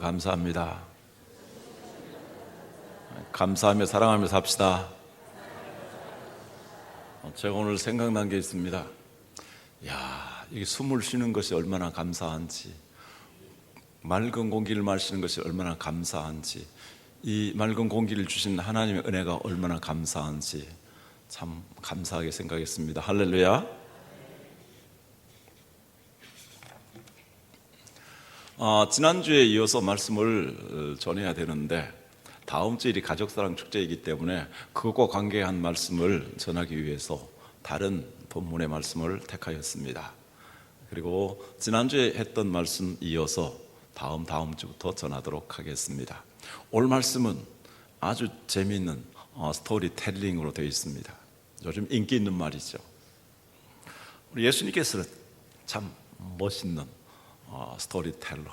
감사합니다. 감사하며 사랑하며 삽시다. 제가 오늘 생각난 게 있습니다. 이게 숨을 쉬는 것이 얼마나 감사한지, 맑은 공기를 마시는 것이 얼마나 감사한지, 이 맑은 공기를 주신 하나님의 은혜가 얼마나 감사한지 참 감사하게 생각했습니다. 할렐루야. 지난주에 이어서 말씀을 전해야 되는데 다음 주일이 가족사랑 축제이기 때문에 그것과 관계한 말씀을 전하기 위해서 다른 본문의 말씀을 택하였습니다. 그리고 지난주에 했던 말씀 이어서 다음 주부터 전하도록 하겠습니다. 오늘 말씀은 아주 재미있는 스토리텔링으로 되어 있습니다. 요즘 인기 있는 말이죠. 우리 예수님께서는 참 멋있는 스토리텔러,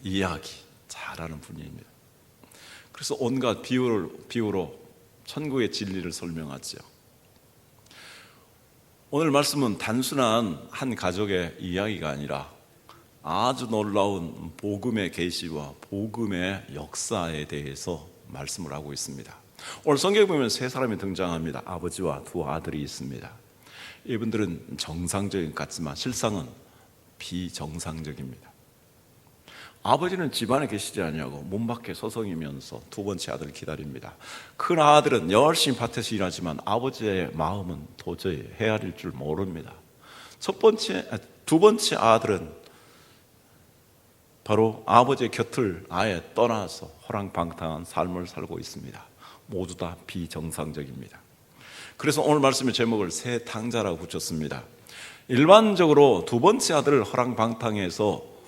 이야기 잘하는 분입니다. 그래서 온갖 비유로 천국의 진리를 설명하죠. 오늘 말씀은 단순한 한 가족의 이야기가 아니라 아주 놀라운 복음의 계시와 복음의 역사에 대해서 말씀을 하고 있습니다. 오늘 성경에 보면 세 사람이 등장합니다. 아버지와 두 아들이 있습니다. 이분들은 정상적인 것 같지만 실상은 비정상적입니다. 아버지는 집안에 계시지 아니하고 문 밖에 서성이면서 두 번째 아들을 기다립니다. 큰 아들은 열심히 밭에서 일하지만 아버지의 마음은 도저히 헤아릴 줄 모릅니다. 두 번째 아들은 바로 아버지의 곁을 아예 떠나서 호랑방탕한 삶을 살고 있습니다. 모두 다 비정상적입니다. 그래서 오늘 말씀의 제목을 새 탕자라고 붙였습니다. 일반적으로 두 번째 아들을 호랑방탕해서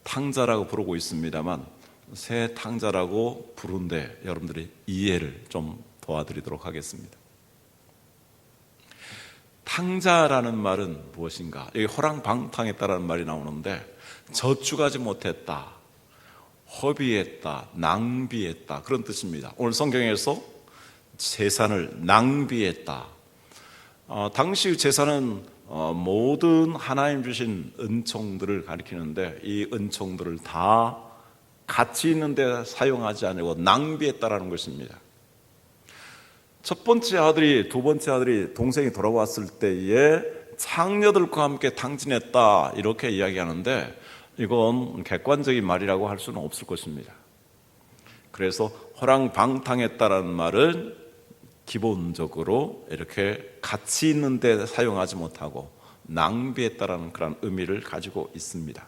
탕자라고 부르고 있습니다만 새 탕자라고 부른데 여러분들이 이해를 좀 도와드리도록 하겠습니다. 탕자라는 말은 무엇인가? 여기 호랑방탕했다라는 말이 나오는데 저축하지 못했다, 허비했다, 낭비했다 그런 뜻입니다. 오늘 성경에서 재산을 낭비했다. 당시 재산은 모든 하나님 주신 은총들을 가리키는데 이 은총들을 다 가치 있는 데 사용하지 않고 낭비했다라는 것입니다. 첫 번째 아들이 두 번째 아들이 동생이 돌아왔을 때에 창녀들과 함께 탕진했다 이렇게 이야기하는데 이건 객관적인 말이라고 할 수는 없을 것입니다. 그래서 호랑방탕했다라는 말은 기본적으로 이렇게 가치 있는 데 사용하지 못하고 낭비했다라는 그런 의미를 가지고 있습니다.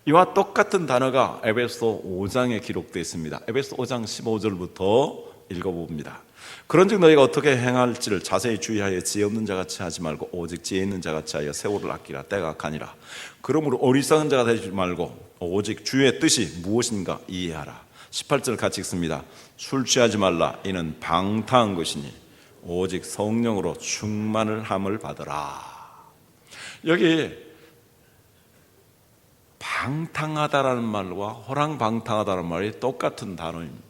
이와 똑같은 단어가 에베소 5장에 기록되어 있습니다. 에베소 5장 15절부터 읽어봅니다. 그런즉 너희가 어떻게 행할지를 자세히 주의하여 지혜 없는 자같이 하지 말고 오직 지혜 있는 자같이 하여 세월을 아끼라. 때가 가니라. 그러므로 어리석은 자가 되지 말고 오직 주의 뜻이 무엇인가 이해하라. 18절 같이 읽습니다. 술 취하지 말라. 이는 방탕한 것이니 오직 성령으로 충만을 함을 받으라. 여기 방탕하다라는 말과 호랑방탕하다는 말이 똑같은 단어입니다.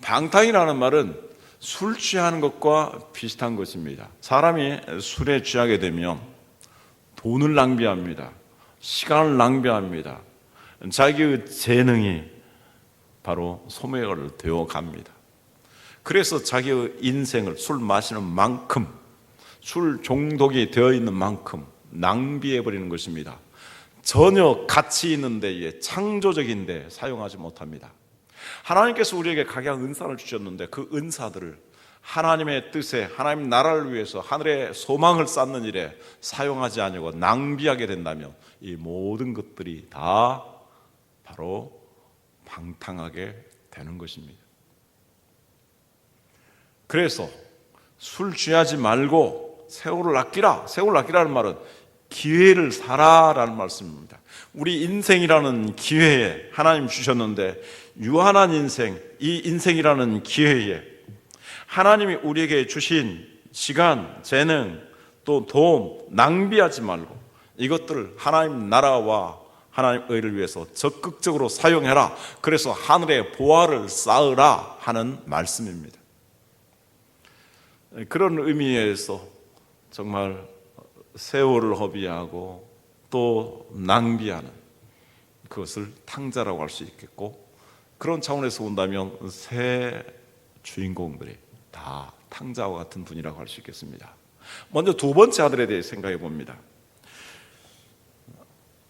방탕이라는 말은 술 취하는 것과 비슷한 것입니다. 사람이 술에 취하게 되면 돈을 낭비합니다. 시간을 낭비합니다. 자기의 재능이 바로 소멸을 되어 갑니다. 그래서 자기의 인생을 술 마시는 만큼, 술 중독이 되어 있는 만큼 낭비해 버리는 것입니다. 전혀 가치 있는 데에, 창조적인 데 사용하지 못합니다. 하나님께서 우리에게 각양 은사를 주셨는데 그 은사들을 하나님의 뜻에, 하나님 나라를 위해서 하늘의 소망을 쌓는 일에 사용하지 않고 낭비하게 된다면 이 모든 것들이 다 바로 방탕하게 되는 것입니다. 그래서 술 취하지 말고 세월을 아끼라. 세월을 아끼라는 말은 기회를 살아라는 말씀입니다. 우리 인생이라는 기회에 하나님 주셨는데 유한한 인생, 이 인생이라는 기회에 하나님이 우리에게 주신 시간, 재능, 또 돈 낭비하지 말고 이것들을 하나님 나라와 하나님 의를 위해서 적극적으로 사용해라. 그래서 하늘의 보화를 쌓으라 하는 말씀입니다. 그런 의미에서 정말 세월을 허비하고 또 낭비하는 그것을 탕자라고 할 수 있겠고, 그런 차원에서 본다면 세 주인공들이 다 탕자와 같은 분이라고 할 수 있겠습니다. 먼저 두 번째 아들에 대해 생각해 봅니다.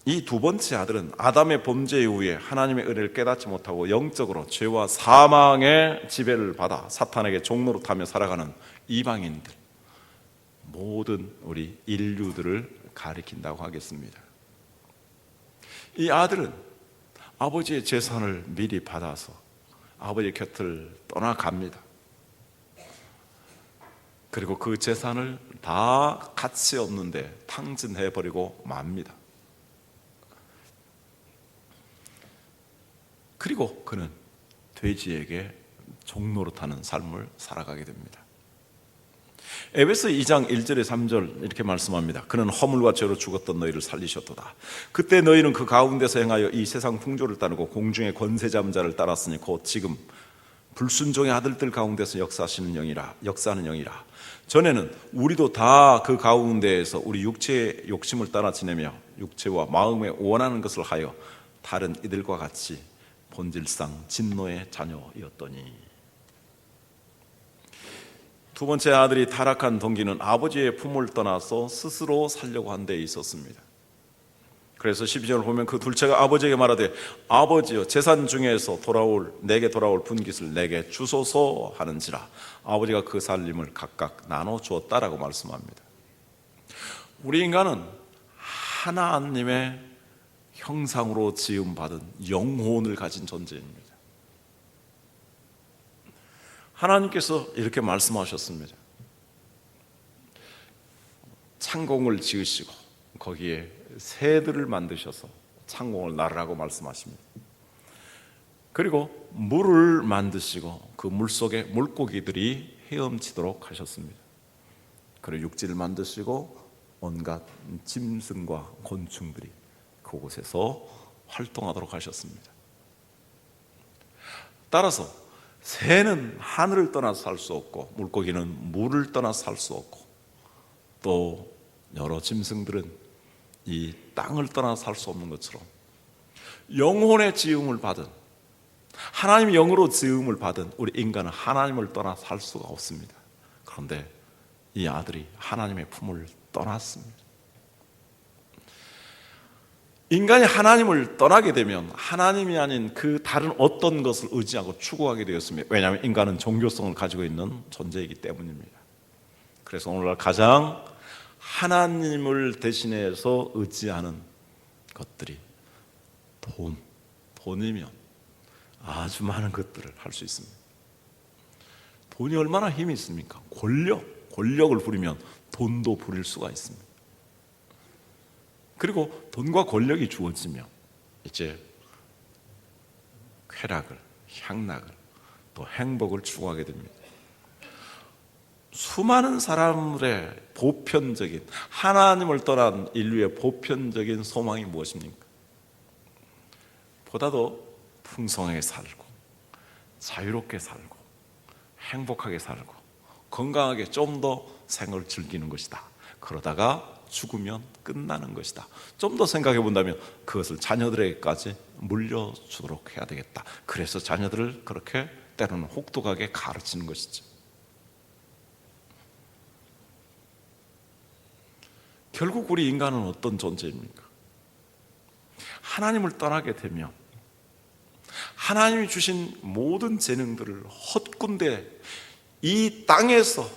이 두 번째 아들은 아담의 범죄 이후에 하나님의 은혜를 깨닫지 못하고 영적으로 죄와 사망의 지배를 받아 사탄에게 종노릇하며 살아가는 이방인들, 모든 우리 인류들을 가리킨다고 하겠습니다. 이 아들은 아버지의 재산을 미리 받아서 아버지의 곁을 떠나갑니다. 그리고 그 재산을 다 가치 없는데 탕진해버리고 맙니다. 그리고 그는 돼지에게 종노릇하는 삶을 살아가게 됩니다. 에베소 2장 1절에 3절 이렇게 말씀합니다. 그는 허물과 죄로 죽었던 너희를 살리셨도다. 그때 너희는 그 가운데서 행하여 이 세상 풍조를 따르고 공중의 권세 잡은 자를 따랐으니 곧 지금 불순종의 아들들 가운데서 역사하는 영이라. 전에는 우리도 다 그 가운데에서 우리 육체의 욕심을 따라 지내며 육체와 마음에 원하는 것을 하여 다른 이들과 같이 본질상 진노의 자녀였더니. 두 번째 아들이 타락한 동기는 아버지의 품을 떠나서 스스로 살려고 한 데 있었습니다. 그래서 12절을 보면 그 둘째가 아버지에게 말하되 아버지여 재산 중에서 내게 돌아올 분깃을 내게 주소서 하는지라. 아버지가 그 살림을 각각 나눠 주었다라고 말씀합니다. 우리 인간은 하나님의 형상으로 지음받은 영혼을 가진 존재입니다. 하나님께서 이렇게 말씀하셨습니다. 창공을 지으시고 거기에 새들을 만드셔서 창공을 나르라고 말씀하십니다. 그리고 물을 만드시고 그 물속에 물고기들이 헤엄치도록 하셨습니다. 그리고 육지를 만드시고 온갖 짐승과 곤충들이 그곳에서 활동하도록 하셨습니다. 따라서 새는 하늘을 떠나서 살 수 없고 물고기는 물을 떠나서 살 수 없고 또 여러 짐승들은 이 땅을 떠나서 살 수 없는 것처럼 영혼의 지음을 받은, 하나님의 영으로 지음을 받은 우리 인간은 하나님을 떠나서 살 수가 없습니다. 그런데 이 아들이 하나님의 품을 떠났습니다. 인간이 하나님을 떠나게 되면 하나님이 아닌 그 다른 어떤 것을 의지하고 추구하게 되었습니다. 왜냐하면 인간은 종교성을 가지고 있는 존재이기 때문입니다. 그래서 오늘날 가장 하나님을 대신해서 의지하는 것들이 돈이면 아주 많은 것들을 할 수 있습니다. 돈이 얼마나 힘이 있습니까? 권력을 부리면 돈도 부릴 수가 있습니다. 그리고 돈과 권력이 주어지면 이제 쾌락을, 향락을, 또 행복을 추구하게 됩니다. 수많은 사람들의 보편적인, 하나님을 떠난 인류의 보편적인 소망이 무엇입니까? 보다도 풍성하게 살고 자유롭게 살고 행복하게 살고 건강하게 좀 더 생을 즐기는 것이다. 그러다가 죽으면 끝나는 것이다. 좀 더 생각해 본다면 그것을 자녀들에게까지 물려주도록 해야 되겠다. 그래서 자녀들을 그렇게 때로는 혹독하게 가르치는 것이죠. 결국 우리 인간은 어떤 존재입니까? 하나님을 떠나게 되면 하나님이 주신 모든 재능들을 헛군데 이 땅에서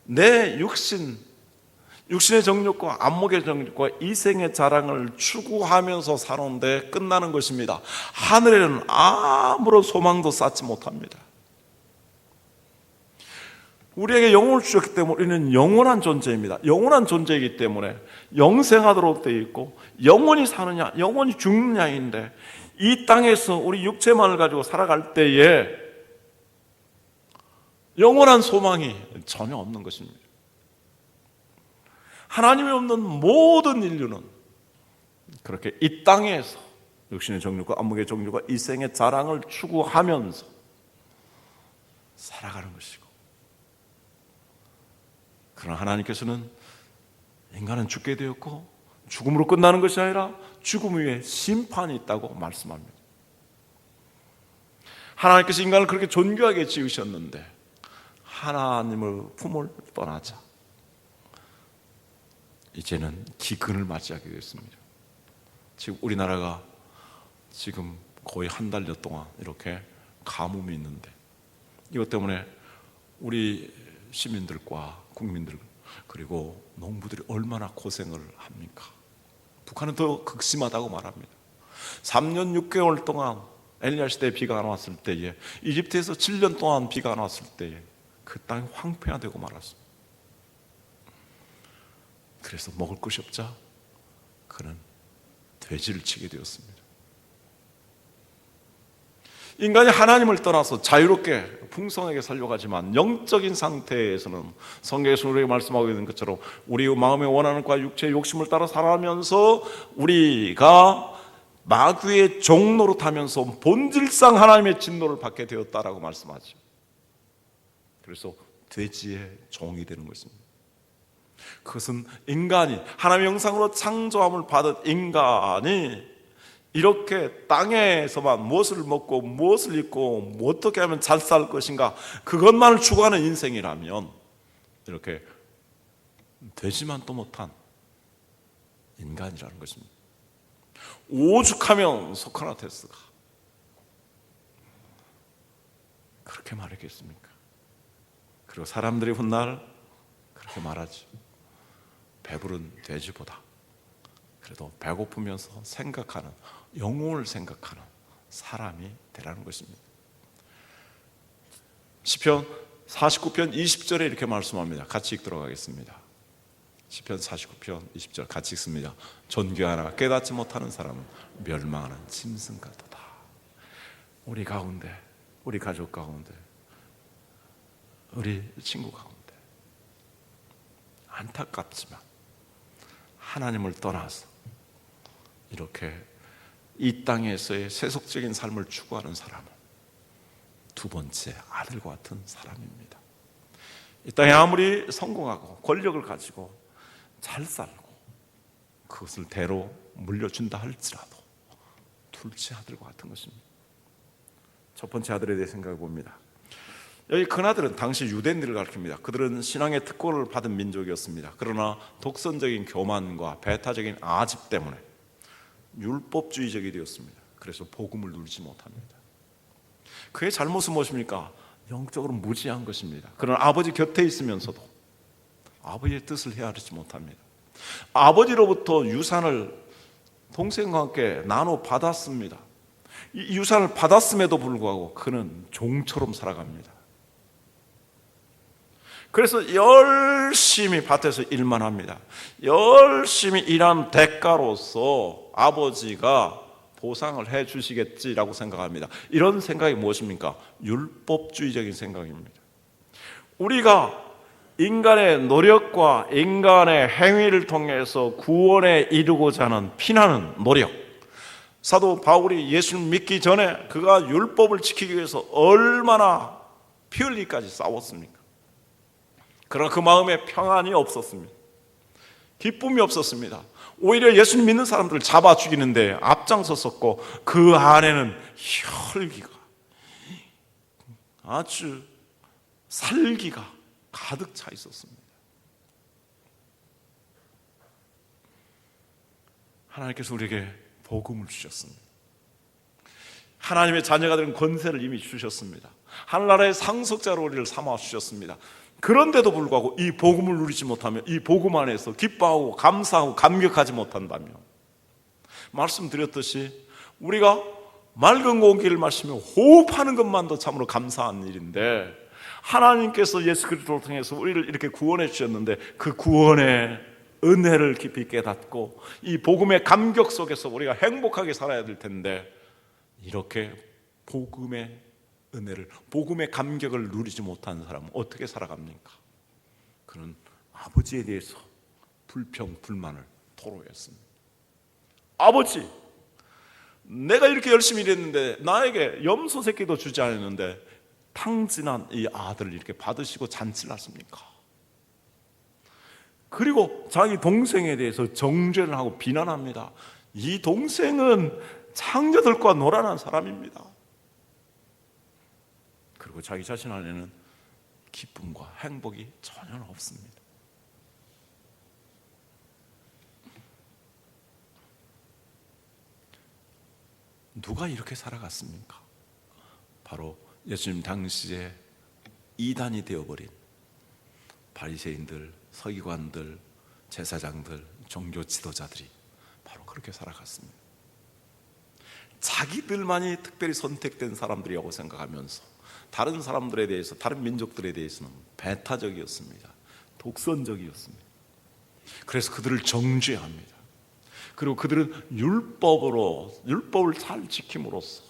내 육신의 정욕과 안목의 정욕과 이생의 자랑을 추구하면서 사는데 끝나는 것입니다. 하늘에는 아무런 소망도 쌓지 못합니다. 우리에게 영혼을 주셨기 때문에 우리는 영원한 존재입니다. 영원한 존재이기 때문에 영생하도록 되어 있고 영원히 사느냐 영원히 죽느냐인데 이 땅에서 우리 육체만을 가지고 살아갈 때에 영원한 소망이 전혀 없는 것입니다. 하나님이 없는 모든 인류는 그렇게 이 땅에서 육신의 정욕과 안목의 정욕과 이생의 자랑을 추구하면서 살아가는 것이고, 그러나 하나님께서는 인간은 죽게 되었고 죽음으로 끝나는 것이 아니라 죽음 위에 심판이 있다고 말씀합니다. 하나님께서 인간을 그렇게 존귀하게 지으셨는데 하나님의 품을 떠나자 이제는 기근을 맞이하게 됐습니다. 지금 우리나라가 지금 거의 한 달여 동안 이렇게 가뭄이 있는데 이것 때문에 우리 시민들과 국민들 그리고 농부들이 얼마나 고생을 합니까? 북한은 더 극심하다고 말합니다. 3년 6개월 동안 엘리야 시대에 비가 안 왔을 때에 이집트에서 7년 동안 비가 안 왔을 때에 그 땅이 황폐화되고 말았습니다. 그래서 먹을 것이 없자 그는 돼지를 치게 되었습니다. 인간이 하나님을 떠나서 자유롭게 풍성하게 살려고 하지만 영적인 상태에서는 성경에서 우리에게 말씀하고 있는 것처럼 우리 마음의 원하는 과 육체의 욕심을 따라 살아가면서 우리가 마귀의 종로로 타면서 본질상 하나님의 진노를 받게 되었다라고 말씀하죠. 그래서 돼지의 종이 되는 것입니다. 그것은 인간이 하나님의 형상으로 창조함을 받은 인간이 이렇게 땅에서만 무엇을 먹고 무엇을 입고 어떻게 하면 잘 살 것인가 그것만을 추구하는 인생이라면 이렇게 되지만도 못한 인간이라는 것입니다. 오죽하면 소크라테스가 그렇게 말했겠습니까? 그리고 사람들이 훗날 그렇게 말하지. 배부른 돼지보다 그래도 배고프면서 생각하는 영혼을 생각하는 사람이 되라는 것입니다. 시편 49편 20절에 이렇게 말씀합니다. 같이 읽도록 하겠습니다. 시편 49편 20절 같이 읽습니다. 존귀하나 깨닫지 못하는 사람은 멸망하는 짐승 같도다. 우리 가운데, 우리 가족 가운데, 우리 친구 가운데 안타깝지만 하나님을 떠나서 이렇게 이 땅에서의 세속적인 삶을 추구하는 사람은 두 번째 아들과 같은 사람입니다. 이 땅에 아무리 성공하고 권력을 가지고 잘 살고 그것을 대로 물려준다 할지라도 둘째 아들과 같은 것입니다. 첫 번째 아들에 대해 생각해 봅니다. 여기 큰아들은 당시 유대인들을 가리킵니다. 그들은 신앙의 특권을 받은 민족이었습니다. 그러나 독선적인 교만과 배타적인 아집 때문에 율법주의적이 되었습니다. 그래서 복음을 누리지 못합니다. 그의 잘못은 무엇입니까? 영적으로 무지한 것입니다. 그러나 아버지 곁에 있으면서도 아버지의 뜻을 헤아리지 못합니다. 아버지로부터 유산을 동생과 함께 나눠 받았습니다. 이 유산을 받았음에도 불구하고 그는 종처럼 살아갑니다. 그래서 열심히 밭에서 일만 합니다. 열심히 일한 대가로서 아버지가 보상을 해 주시겠지라고 생각합니다. 이런 생각이 무엇입니까? 율법주의적인 생각입니다. 우리가 인간의 노력과 인간의 행위를 통해서 구원에 이르고자 하는 피나는 노력, 사도 바울이 예수를 믿기 전에 그가 율법을 지키기 위해서 얼마나 피 흘리기까지 싸웠습니까? 그러나 그 마음에 평안이 없었습니다. 기쁨이 없었습니다. 오히려 예수님 믿는 사람들을 잡아 죽이는데 앞장섰었고 그 안에는 혈기가 아주 살기가 가득 차 있었습니다. 하나님께서 우리에게 복음을 주셨습니다. 하나님의 자녀가 되는 권세를 이미 주셨습니다. 하늘나라의 상속자로 우리를 삼아 주셨습니다. 그런데도 불구하고 이 복음을 누리지 못하면 이 복음 안에서 기뻐하고 감사하고 감격하지 못한다면 말씀드렸듯이 우리가 맑은 공기를 마시며 호흡하는 것만도 참으로 감사한 일인데 하나님께서 예수 그리스도를 통해서 우리를 이렇게 구원해 주셨는데 그 구원의 은혜를 깊이 깨닫고 이 복음의 감격 속에서 우리가 행복하게 살아야 될 텐데 이렇게 복음의 은혜를, 복음의 감격을 누리지 못하는 사람은 어떻게 살아갑니까? 그는 아버지에 대해서 불평, 불만을 토로했습니다. 아버지, 내가 이렇게 열심히 일했는데 나에게 염소 새끼도 주지 않았는데 탕진한 이 아들을 이렇게 받으시고 잔치를 하십니까? 그리고 자기 동생에 대해서 정죄를 하고 비난합니다. 이 동생은 창녀들과 놀아난 사람입니다. 그리고 자기 자신 안에는 기쁨과 행복이 전혀 없습니다. 누가 이렇게 살아갔습니까? 바로 예수님 당시에 이단이 되어버린 바리새인들, 서기관들, 제사장들, 종교 지도자들이 바로 그렇게 살아갔습니다. 자기들만이 특별히 선택된 사람들이라고 생각하면서 다른 사람들에 대해서, 다른 민족들에 대해서는 배타적이었습니다. 독선적이었습니다. 그래서 그들을 정죄합니다. 그리고 그들은 율법을 잘 지킴으로써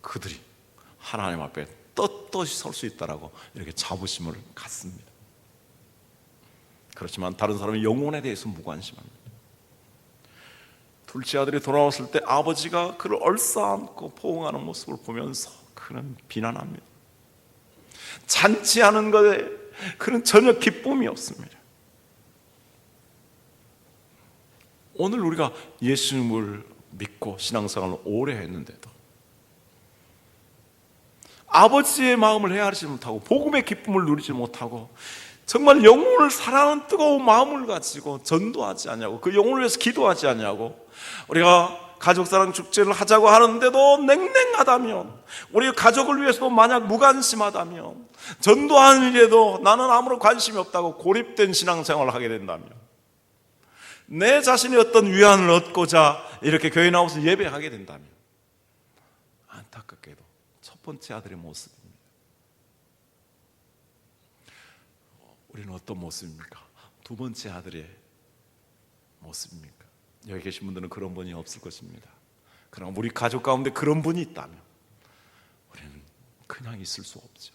그들이 하나님 앞에 떳떳이 설 수 있다라고 이렇게 자부심을 갖습니다. 그렇지만 다른 사람의 영혼에 대해서 무관심합니다. 둘째 아들이 돌아왔을 때 아버지가 그를 얼싸안고 포옹하는 모습을 보면서 그는 비난합니다. 잔치하는 것에 그는 전혀 기쁨이 없습니다. 오늘 우리가 예수님을 믿고 신앙생활을 오래 했는데도 아버지의 마음을 헤아리지 못하고 복음의 기쁨을 누리지 못하고 정말 영혼을 사랑하는 뜨거운 마음을 가지고 전도하지 않냐고, 그 영혼을 위해서 기도하지 않냐고, 우리가 가족사랑 축제를 하자고 하는데도 냉랭하다면, 우리 가족을 위해서도 만약 무관심하다면, 전도하는 일에도 나는 아무런 관심이 없다고 고립된 신앙생활을 하게 된다면, 내 자신이 어떤 위안을 얻고자 이렇게 교회 나와서 예배하게 된다면, 안타깝게도 첫 번째 아들의 모습입니다. 우리는 어떤 모습입니까? 두 번째 아들의 모습입니까? 여기 계신 분들은 그런 분이 없을 것입니다. 그러나 우리 가족 가운데 그런 분이 있다면 우리는 그냥 있을 수 없죠.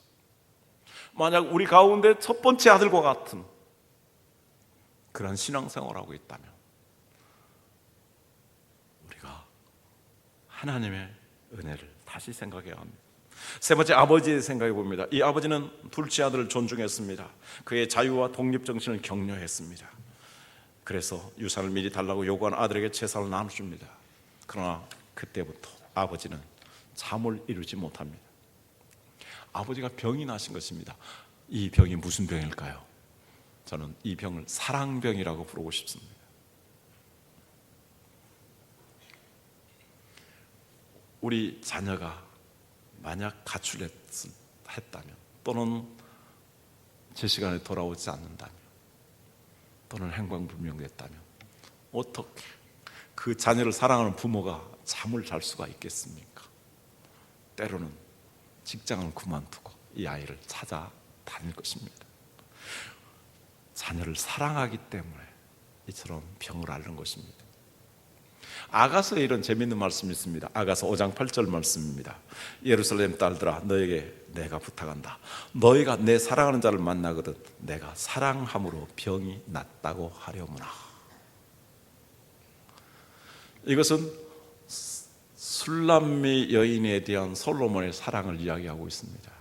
만약 우리 가운데 첫 번째 아들과 같은 그런 신앙생활을 하고 있다면 우리가 하나님의 은혜를 다시 생각해야 합니다. 세 번째, 아버지의 생각해 봅니다. 이 아버지는 둘째 아들을 존중했습니다. 그의 자유와 독립정신을 격려했습니다. 그래서 유산을 미리 달라고 요구한 아들에게 재산을 나눠줍니다. 그러나 그때부터 아버지는 잠을 이루지 못합니다. 아버지가 병이 나신 것입니다. 이 병이 무슨 병일까요? 저는 이 병을 사랑병이라고 부르고 싶습니다. 우리 자녀가 만약 가출했다면, 또는 제 시간에 돌아오지 않는다면, 또는 행방불명됐다면 어떻게 그 자녀를 사랑하는 부모가 잠을 잘 수가 있겠습니까? 때로는 직장을 그만두고 이 아이를 찾아다닐 것입니다. 자녀를 사랑하기 때문에 이처럼 병을 앓는 것입니다. 아가서에 이런 재미있는 말씀이 있습니다. 아가서 5장 8절 말씀입니다. 예루살렘 딸들아, 너에게 내가 부탁한다. 너희가 내 사랑하는 자를 만나거든 내가 사랑함으로 병이 낫다고 하려무나. 이것은 술람미 여인에 대한 솔로몬의 사랑을 이야기하고 있습니다.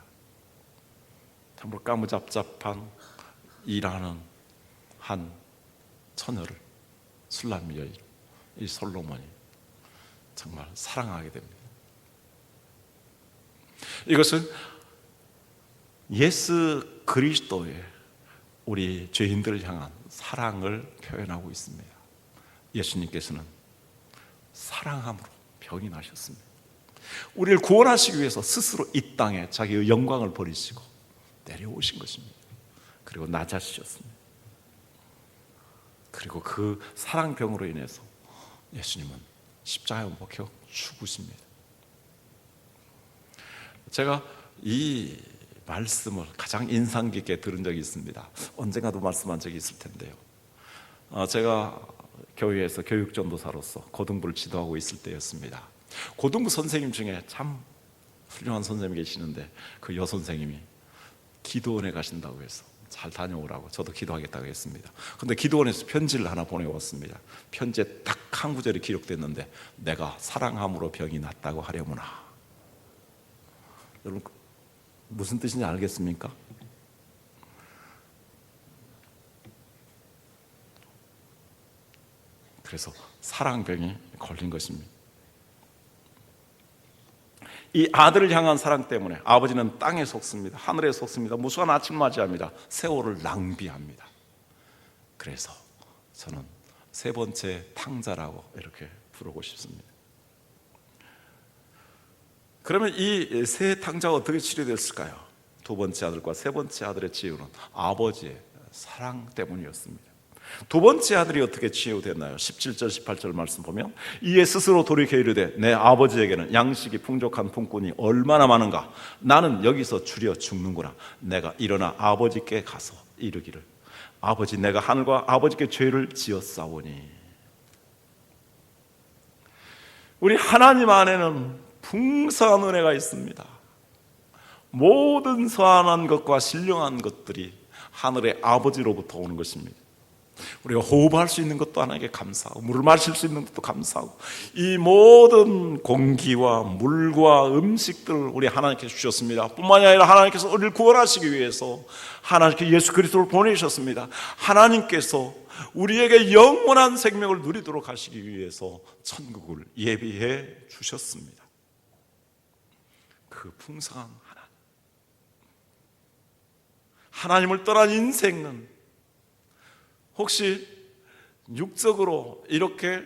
참으로 까무잡잡한 일하는 한 처녀를, 술람미 여인, 이 솔로몬이 정말 사랑하게 됩니다. 이것은 예수 그리스도의 우리 죄인들을 향한 사랑을 표현하고 있습니다. 예수님께서는 사랑함으로 병이 나셨습니다. 우리를 구원하시기 위해서 스스로 이 땅에 자기의 영광을 버리시고 내려오신 것입니다. 그리고 낮아지셨습니다. 그리고 그 사랑병으로 인해서 예수님은 십자가에 못 박혀 죽으십니다. 제가 이 말씀을 가장 인상 깊게 들은 적이 있습니다. 언젠가도 말씀한 적이 있을 텐데요. 제가 교회에서 교육전도사로서 고등부를 지도하고 있을 때였습니다. 고등부 선생님 중에 참 훌륭한 선생님이 계시는데 그 여선생님이 기도원에 가신다고 해서 잘 다녀오라고 저도 기도하겠다고 했습니다. 그런데 기도원에서 편지를 하나 보내왔습니다. 편지에 딱 한 구절이 기록됐는데 내가 사랑함으로 병이 낫다고 하려무나. 여러분 무슨 뜻인지 알겠습니까? 그래서 사랑병이 걸린 것입니다. 이 아들을 향한 사랑 때문에 아버지는 땅에 속습니다. 하늘에 속습니다. 무수한 아침을 맞이합니다. 세월을 낭비합니다. 그래서 저는 세 번째 탕자라고 이렇게 부르고 싶습니다. 그러면 이 세 탕자가 어떻게 치료됐을까요? 두 번째 아들과 세 번째 아들의 치유는 아버지의 사랑 때문이었습니다. 두 번째 아들이 어떻게 치유됐나요? 17절 18절 말씀 보면 이에 스스로 돌이켜 이르되 내 아버지에게는 양식이 풍족한 품꾼이 얼마나 많은가. 나는 여기서 줄여 죽는구나. 내가 일어나 아버지께 가서 이르기를 아버지, 내가 하늘과 아버지께 죄를 지었사오니. 우리 하나님 안에는 풍성한 은혜가 있습니다. 모든 선한 것과 신령한 것들이 하늘의 아버지로부터 오는 것입니다. 우리가 호흡할 수 있는 것도 하나님께 감사하고, 물을 마실 수 있는 것도 감사하고, 이 모든 공기와 물과 음식들을 우리 하나님께서 주셨습니다. 뿐만이 아니라 하나님께서 우리를 구원하시기 위해서 하나님께 예수 그리스도를 보내셨습니다. 하나님께서 우리에게 영원한 생명을 누리도록 하시기 위해서 천국을 예비해 주셨습니다. 그 풍성한 하나님을 떠난 인생은 혹시 육적으로 이렇게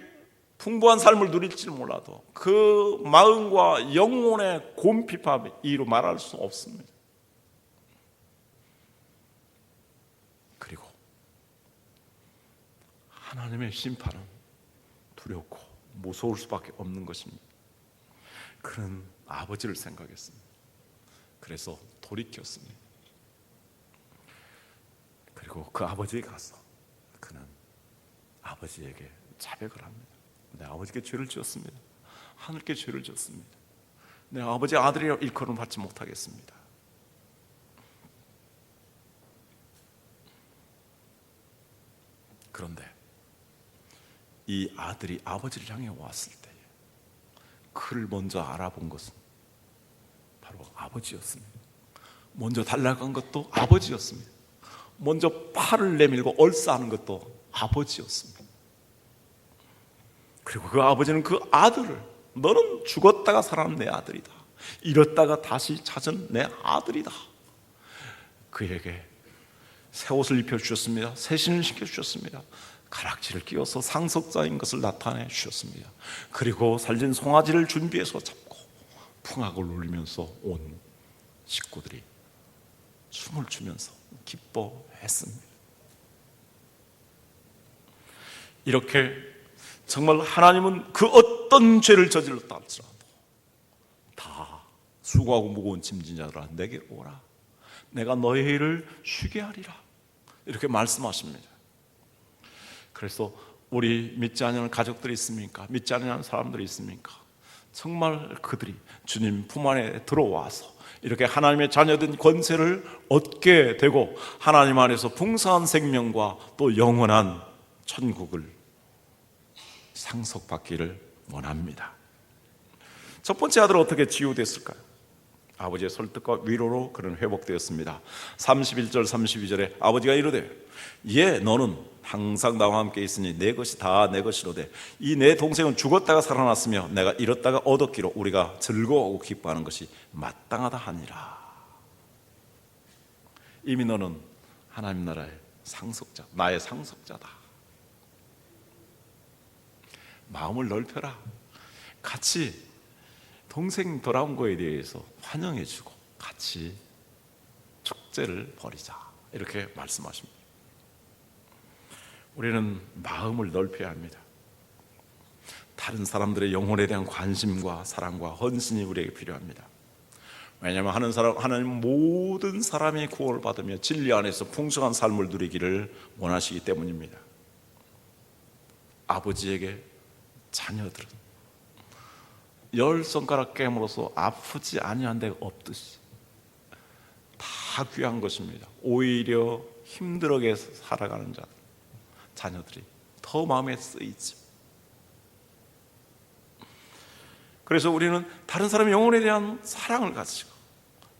풍부한 삶을 누릴지 몰라도 그 마음과 영혼의 곰핍함 이루 말할 수 없습니다. 그리고 하나님의 심판은 두렵고 무서울 수밖에 없는 것입니다. 그런 아버지를 생각했습니다. 그래서 돌이켰습니다. 그리고 그 아버지에 가서 그는 아버지에게 자백을 합니다. 내 아버지께 죄를 지었습니다. 하늘께 죄를 지었습니다. 내 아버지 아들이라 일컬음 받지 못하겠습니다. 그런데 이 아들이 아버지를 향해 왔을 때에 그를 먼저 알아본 것은 바로 아버지였습니다. 먼저 달려간 것도 아버지였습니다. 먼저 팔을 내밀고 얼싸하는 것도 아버지였습니다. 그리고 그 아버지는 그 아들을 너는 죽었다가 살아난 내 아들이다. 잃었다가 다시 찾은 내 아들이다. 그에게 새 옷을 입혀주셨습니다. 새 신을 시켜주셨습니다. 가락지를 끼워서 상속자인 것을 나타내 주셨습니다. 그리고 살진 송아지를 준비해서 잡고 풍악을 울리면서 온 식구들이 춤을 추면서 기뻐했습니다. 이렇게 정말 하나님은 그 어떤 죄를 저질렀다 할지라도 다 수고하고 무거운 짐진 자들아 내게 오라. 내가 너의 일을 쉬게 하리라. 이렇게 말씀하십니다. 그래서 우리 믿지 않는 가족들이 있습니까? 믿지 않는 사람들이 있습니까? 정말 그들이 주님 품 안에 들어와서 이렇게 하나님의 자녀된 권세를 얻게 되고 하나님 안에서 풍성한 생명과 또 영원한 천국을 상속받기를 원합니다. 첫 번째 아들은 어떻게 치유됐을까요? 아버지의 설득과 위로로 그는 회복되었습니다. 31절 32절에 아버지가 이르되 예 너는 항상 나와 함께 있으니 내 것이 다 내 것이로되 이 내 동생은 죽었다가 살아났으며 내가 잃었다가 얻었기로 우리가 즐거워하고 기뻐하는 것이 마땅하다 하니라. 이미 너는 하나님 나라의 상속자, 나의 상속자다. 마음을 넓혀라. 같이 동생 돌아온 거에 대해서 환영해주고 같이 축제를 벌이자. 이렇게 말씀하십니다. 우리는 마음을 넓혀야 합니다. 다른 사람들의 영혼에 대한 관심과 사랑과 헌신이 우리에게 필요합니다. 왜냐하면 하나님 모든 사람이 구원을 받으며 진리 안에서 풍성한 삶을 누리기를 원하시기 때문입니다. 아버지에게 자녀들은 10손가락 깨물어서 아프지 아니한 데가 없듯이 다 귀한 것입니다. 오히려 힘들게 살아가는 자녀들이 더 마음에 쓰이지. 그래서 우리는 다른 사람의 영혼에 대한 사랑을 가지고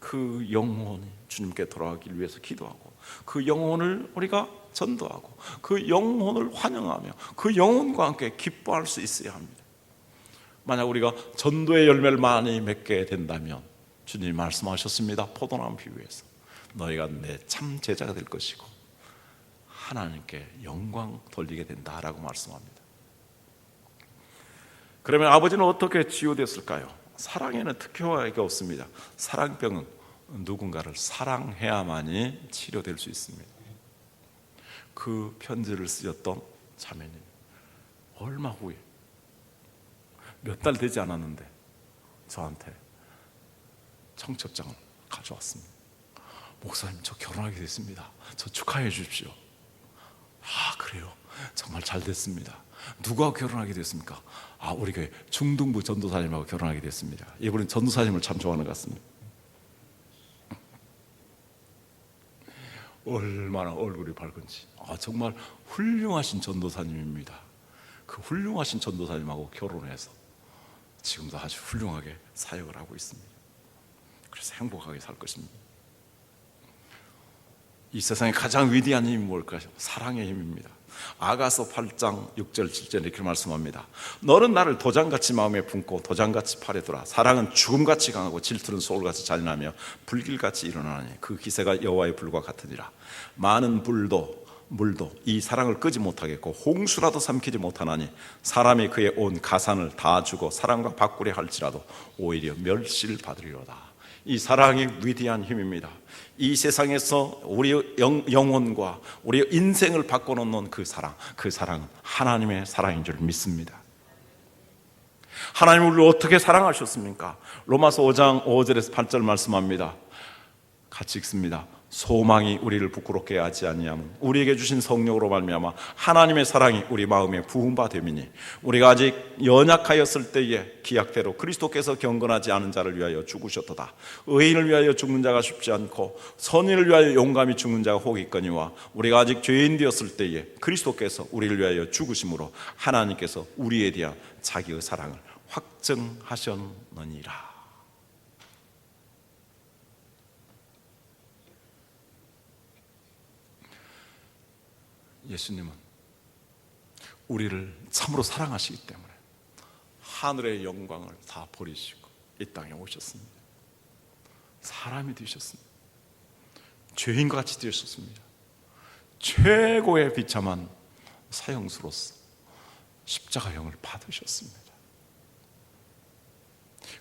그 영혼이 주님께 돌아가기를 위해서 기도하고 그 영혼을 우리가 전도하고 그 영혼을 환영하며 그 영혼과 함께 기뻐할 수 있어야 합니다. 만약 우리가 전도의 열매를 많이 맺게 된다면 주님이 말씀하셨습니다. 포도나무 비유에서 너희가 내 참 제자가 될 것이고 하나님께 영광 돌리게 된다라고 말씀합니다. 그러면 아버지는 어떻게 치유됐을까요? 사랑에는 특효가 없습니다. 사랑병은 누군가를 사랑해야만이 치료될 수 있습니다. 그 편지를 쓰셨던 자매님, 얼마 후에 몇 달 되지 않았는데 저한테 청첩장을 가져왔습니다. 목사님, 저 결혼하게 됐습니다. 저 축하해 주십시오. 아, 그래요? 정말 잘 됐습니다. 누구하고 결혼하게 됐습니까? 아, 우리 교회 중등부 전도사님하고 결혼하게 됐습니다. 이분은 전도사님을 참 좋아하는 것 같습니다. 얼마나 얼굴이 밝은지. 아, 정말 훌륭하신 전도사님입니다. 그 훌륭하신 전도사님하고 결혼해서 지금도 아주 훌륭하게 사역을 하고 있습니다. 그래서 행복하게 살 것입니다. 이 세상에 가장 위대한 힘이 뭘까요? 사랑의 힘입니다. 아가서 8장 6절 7절 이렇게 말씀합니다. 너는 나를 도장같이 마음에 품고 도장같이 팔에 두라. 사랑은 죽음같이 강하고 질투는 소울같이 잔인하며 불길같이 일어나니 그 기세가 여호와의 불과 같으니라. 많은 물도 이 사랑을 끄지 못하겠고 홍수라도 삼키지 못하나니 사람이 그의 온 가산을 다 주고 사랑과 바꾸려 할지라도 오히려 멸시를 받으리로다. 이 사랑이 위대한 힘입니다. 이 세상에서 우리의 영혼과 우리의 인생을 바꿔놓는 그 사랑은 하나님의 사랑인 줄 믿습니다. 하나님 우리를 어떻게 사랑하셨습니까? 로마서 5장 5절에서 8절 말씀합니다. 같이 읽습니다. 소망이 우리를 부끄럽게 하지 아니하면 우리에게 주신 성령으로 말미암아 하나님의 사랑이 우리 마음에 부은 바 됨이니 우리가 아직 연약하였을 때에 기약대로 그리스도께서 경건하지 않은 자를 위하여 죽으셨도다. 의인을 위하여 죽는 자가 쉽지 않고 선인을 위하여 용감히 죽는 자가 혹 있거니와 우리가 아직 죄인 되었을 때에 그리스도께서 우리를 위하여 죽으심으로 하나님께서 우리에 대한 자기의 사랑을 확증하셨느니라. 예수님은 우리를 참으로 사랑하시기 때문에 하늘의 영광을 다 버리시고 이 땅에 오셨습니다. 사람이 되셨습니다. 죄인과 같이 되셨습니다. 최고의 비참한 사형수로서 십자가형을 받으셨습니다.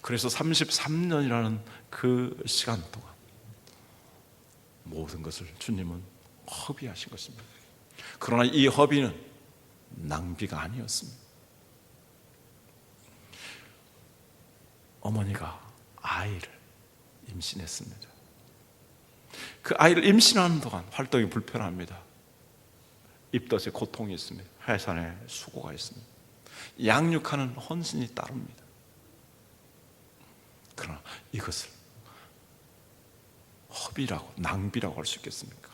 그래서 33년이라는 그 시간 동안 모든 것을 주님은 허비하신 것입니다. 그러나 이 허비는 낭비가 아니었습니다. 어머니가 아이를 임신했습니다. 그 아이를 임신하는 동안 활동이 불편합니다. 입덧에 고통이 있습니다. 해산에 수고가 있습니다. 양육하는 헌신이 따릅니다. 그러나 이것을 허비라고 낭비라고 할 수 있겠습니까?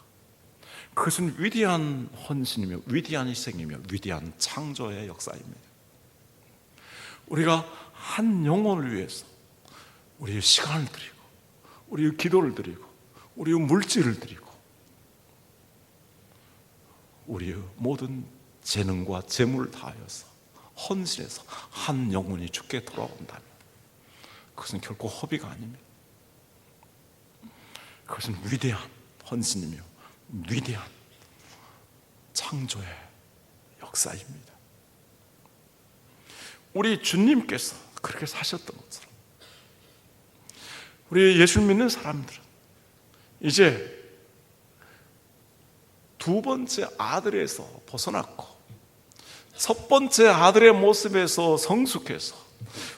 그것은 위대한 헌신이며 위대한 희생이며 위대한 창조의 역사입니다. 우리가 한 영혼을 위해서 우리의 시간을 드리고 우리의 기도를 드리고 우리의 물질을 드리고 우리의 모든 재능과 재물을 다하여서 헌신해서 한 영혼이 주께 돌아온다면 그것은 결코 허비가 아닙니다. 그것은 위대한 헌신이며 위대한 창조의 역사입니다. 우리 주님께서 그렇게 사셨던 것처럼 우리 예수 믿는 사람들은 이제 두 번째 아들에서 벗어났고 첫 번째 아들의 모습에서 성숙해서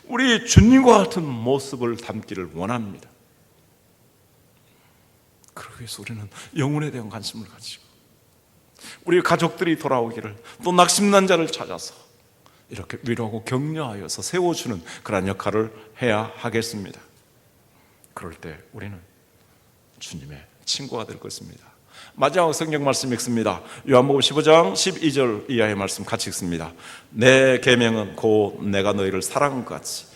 우리 주님과 같은 모습을 담기를 원합니다. 그러기 위해서 우리는 영혼에 대한 관심을 가지고 우리 가족들이 돌아오기를 또 낙심난 자를 찾아서 이렇게 위로하고 격려하여서 세워주는 그런 역할을 해야 하겠습니다. 그럴 때 우리는 주님의 친구가 될 것입니다. 마지막 성경 말씀 읽습니다. 요한복음 15장 12절 이하의 말씀 같이 읽습니다. 내 계명은 곧 내가 너희를 사랑한 것 같이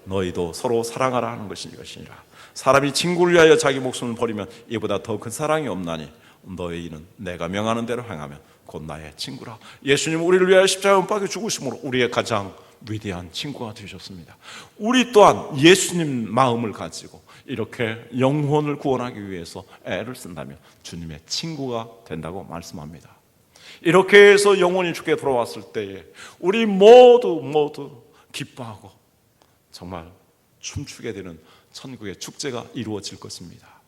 너희도 서로 사랑하라 하는 것이니라. 사람이 친구를 위하여 자기 목숨을 버리면 이보다 더 큰 사랑이 없나니 너의 이는 내가 명하는 대로 행하면 곧 나의 친구라. 예수님은 우리를 위하여 십자가에 못 박혀 죽으심으로 우리의 가장 위대한 친구가 되셨습니다. 우리 또한 예수님 마음을 가지고 이렇게 영혼을 구원하기 위해서 애를 쓴다면 주님의 친구가 된다고 말씀합니다. 이렇게 해서 영혼이 주께 돌아왔을 때에 우리 모두 기뻐하고 정말 춤추게 되는 천국의 축제가 이루어질 것입니다.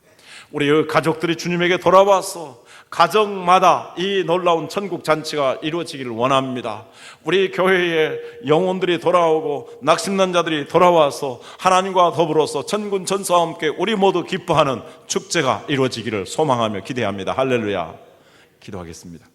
우리 가족들이 주님에게 돌아와서 가정마다 이 놀라운 천국 잔치가 이루어지기를 원합니다. 우리 교회에 영혼들이 돌아오고 낙심난 자들이 돌아와서 하나님과 더불어서 천군 천사와 함께 우리 모두 기뻐하는 축제가 이루어지기를 소망하며 기대합니다. 할렐루야. 기도하겠습니다.